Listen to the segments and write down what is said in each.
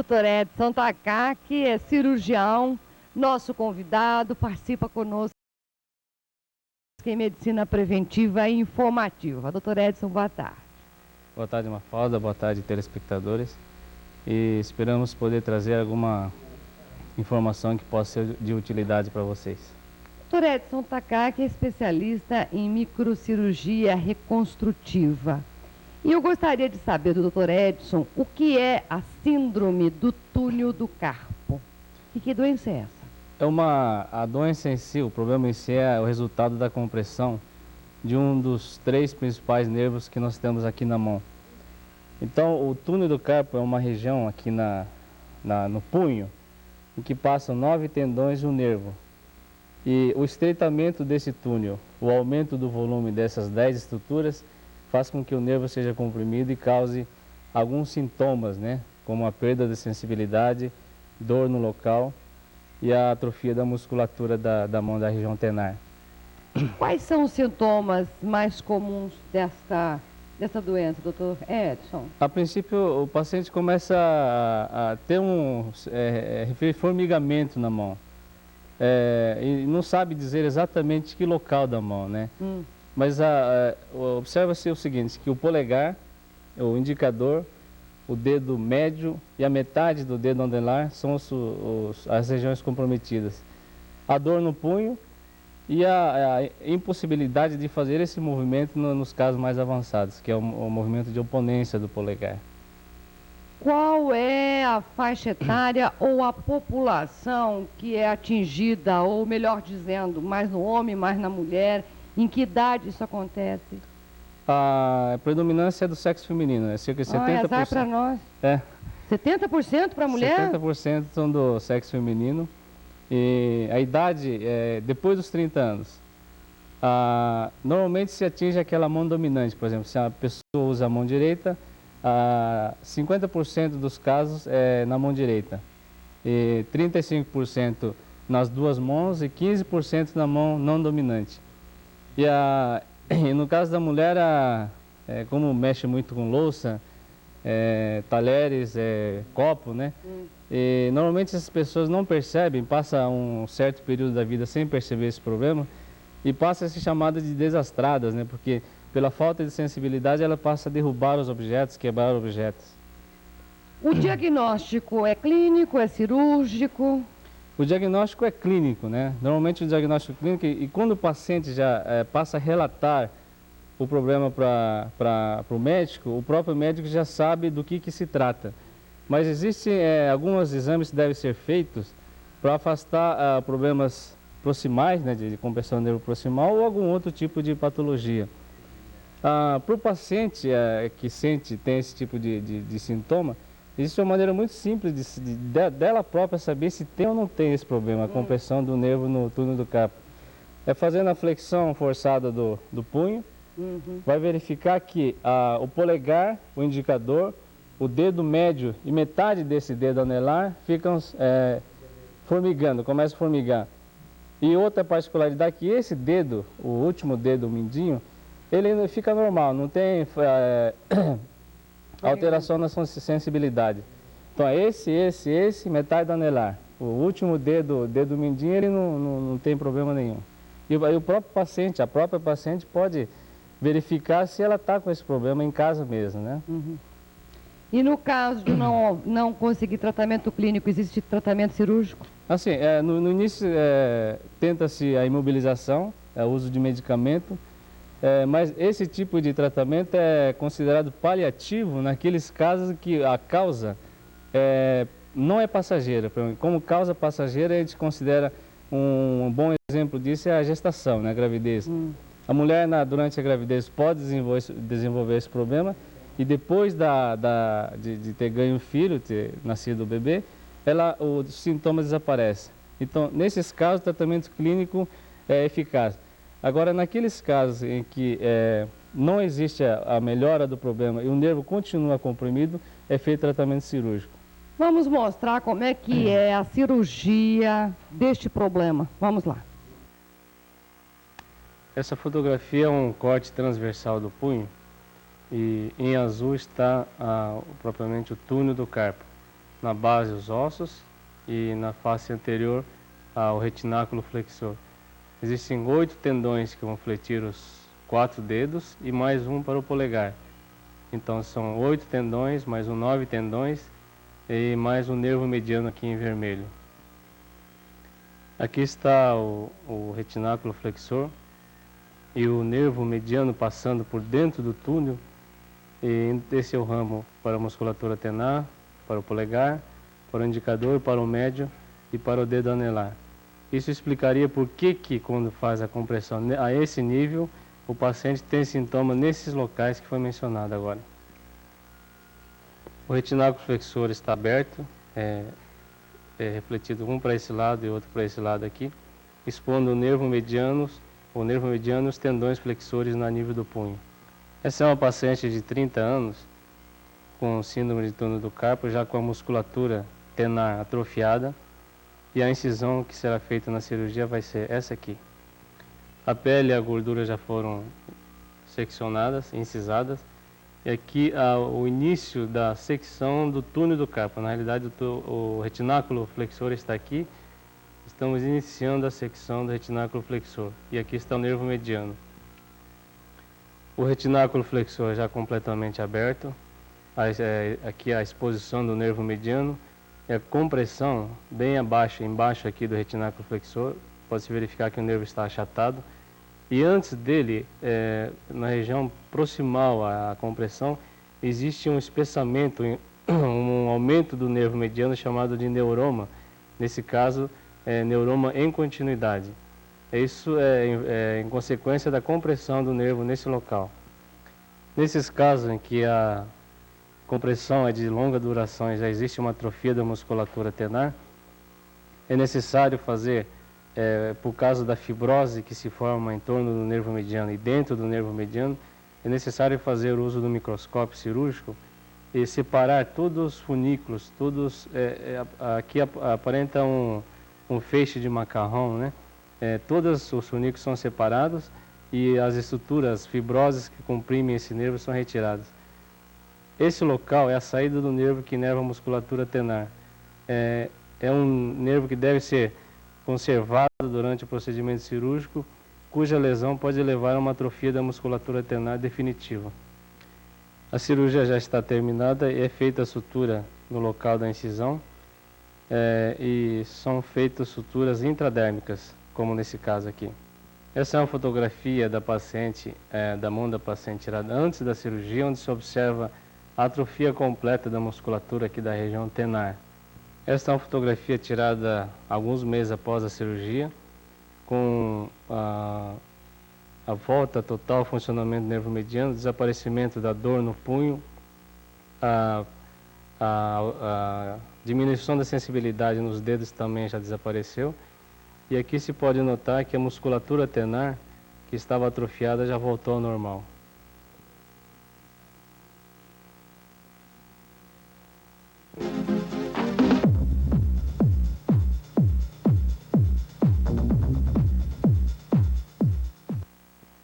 Dr. Edson Takaki é cirurgião, nosso convidado, participa conosco em medicina preventiva e informativa. Dr. Edson, boa tarde. Boa tarde, Mafalda, boa tarde, telespectadores. E esperamos poder trazer alguma informação que possa ser de utilidade para vocês. Dr. Edson Takaki é especialista em microcirurgia reconstrutiva. E eu gostaria de saber do Dr. Edson o que é a síndrome do túnel do carpo. E que doença é essa? A doença em si, o problema em si é o resultado da compressão de um dos 3 principais nervos que nós temos aqui na mão. Então, o túnel do carpo é uma região aqui no punho, em que passam 9 tendões e um nervo. E o estreitamento desse túnel, o aumento do volume dessas 10 estruturas, faz com que o nervo seja comprimido e cause alguns sintomas, né? Como a perda de sensibilidade, dor no local e a atrofia da musculatura da mão, da região tenar. Quais são os sintomas mais comuns dessa doença, Dr. Edson? A princípio, o paciente começa a ter formigamento na mão. E não sabe dizer exatamente que local da mão, né? Mas observa-se o seguinte, que o polegar, o indicador, o dedo médio e a metade do dedo anelar são as regiões comprometidas. A dor no punho e a impossibilidade de fazer esse movimento nos casos mais avançados, que é o movimento de oponência do polegar. Qual é a faixa etária ou a população que é atingida, ou melhor dizendo, mais no homem, mais na mulher? Em que idade isso acontece? A predominância é do sexo feminino, é cerca de 70%. Azar para nós. 70% para a mulher? 70% são do sexo feminino. E a idade é depois dos 30 anos. Normalmente se atinge aquela mão dominante, por exemplo, se a pessoa usa a mão direita, 50% dos casos é na mão direita. E 35% nas duas mãos e 15% na mão não dominante. E no caso da mulher, como mexe muito com louça, talheres, copo, né? E normalmente essas pessoas não percebem, passa um certo período da vida sem perceber esse problema e passa a ser chamada de desastradas, né? Porque pela falta de sensibilidade ela passa a derrubar os objetos, quebrar objetos. O diagnóstico é clínico, é cirúrgico? O diagnóstico é clínico, né? Normalmente o diagnóstico clínico, e quando o paciente já passa a relatar o problema para o médico, o próprio médico já sabe do que se trata. Mas existem alguns exames que devem ser feitos para afastar problemas proximais, né, de compressão do nervo proximal ou algum outro tipo de patologia. Para o paciente que tem esse tipo de sintoma, existe uma maneira muito simples dela própria saber se tem ou não tem esse problema, a compressão do nervo no túnel do carpo. É fazendo a flexão forçada do punho, vai verificar que o polegar, o indicador, o dedo médio e metade desse dedo anelar ficam formigando, começa a formigar. E outra particularidade é que esse dedo, o último dedo, o mindinho, ele fica normal, não tem alteração na sensibilidade. Então esse, metade do anelar. O último dedo mindinho, ele não tem problema nenhum. E o próprio paciente, a própria paciente pode verificar se ela está com esse problema em casa mesmo, né? E no caso de não conseguir tratamento clínico, existe tratamento cirúrgico? Assim, no início tenta-se a imobilização, o uso de medicamento, mas esse tipo de tratamento é considerado paliativo naqueles casos que a causa não é passageira. Como causa passageira, a gente considera um bom exemplo disso é a gestação, né, a gravidez. A mulher, durante a gravidez, pode desenvolver esse problema e depois de ter ganho um filho, ter nascido o bebê, os sintomas desaparecem. Então, nesses casos, o tratamento clínico é eficaz. Agora, naqueles casos em que não existe a melhora do problema e o nervo continua comprimido, é feito tratamento cirúrgico. Vamos mostrar como é que é a cirurgia deste problema. Vamos lá. Essa fotografia é um corte transversal do punho e em azul está propriamente o túnel do carpo. na base os ossos e na face anterior o retináculo flexor. Existem 8 tendões que vão fletir os 4 dedos e mais um para o polegar. Então são 8 tendões, mais 9 tendões e mais um nervo mediano aqui em vermelho. Aqui está o retináculo flexor e o nervo mediano passando por dentro do túnel. E esse é o ramo para a musculatura tenar, para o polegar, para o indicador, para o médio e para o dedo anelar. Isso explicaria por que quando faz a compressão a esse nível, o paciente tem sintoma nesses locais que foi mencionado agora. O retináculo flexor está aberto, é refletido um para esse lado e outro para esse lado aqui, expondo o nervo mediano e os tendões flexores no nível do punho. Essa é uma paciente de 30 anos com síndrome de túnel do carpo, já com a musculatura tenar atrofiada, e a incisão que será feita na cirurgia vai ser essa aqui. A pele e a gordura já foram seccionadas, incisadas, e aqui o início da secção do túnel do carpo. Na realidade, o retináculo flexor está aqui. Estamos iniciando a secção do retináculo flexor. E aqui está o nervo mediano. O retináculo flexor já completamente aberto. Aqui a exposição do nervo mediano. E a compressão bem embaixo aqui do retináculo flexor. Pode-se verificar que o nervo está achatado. E antes dele, na região proximal à compressão, existe um espessamento, um aumento do nervo mediano chamado de neuroma. Nesse caso, neuroma em continuidade. Isso é em consequência da compressão do nervo nesse local. Nesses casos em que a compressão é de longa duração e já existe uma atrofia da musculatura tenar, é necessário fazer, por causa da fibrose que se forma em torno do nervo mediano e dentro do nervo mediano, é necessário fazer o uso do microscópio cirúrgico e separar todos os funículos, aqui aparenta um feixe de macarrão, né? Todos os funículos são separados e as estruturas fibrosas que comprimem esse nervo são retiradas. Esse local é a saída do nervo que inerva a musculatura tenar. É um nervo que deve ser conservado durante o procedimento cirúrgico, cuja lesão pode levar a uma atrofia da musculatura tenar definitiva. A cirurgia já está terminada e é feita a sutura no local da incisão e são feitas suturas intradérmicas, como nesse caso aqui. Essa é uma fotografia da paciente, da mão da paciente tirada antes da cirurgia, onde se observa a atrofia completa da musculatura aqui da região tenar. Esta é uma fotografia tirada alguns meses após a cirurgia, com a volta total ao funcionamento do nervo mediano, desaparecimento da dor no punho, a diminuição da sensibilidade nos dedos também já desapareceu. E aqui se pode notar que a musculatura tenar, que estava atrofiada, já voltou ao normal.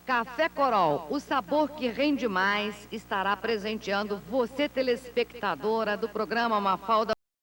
Café Corol, o sabor que rende mais, estará presenteando você, telespectadora do programa Mafalda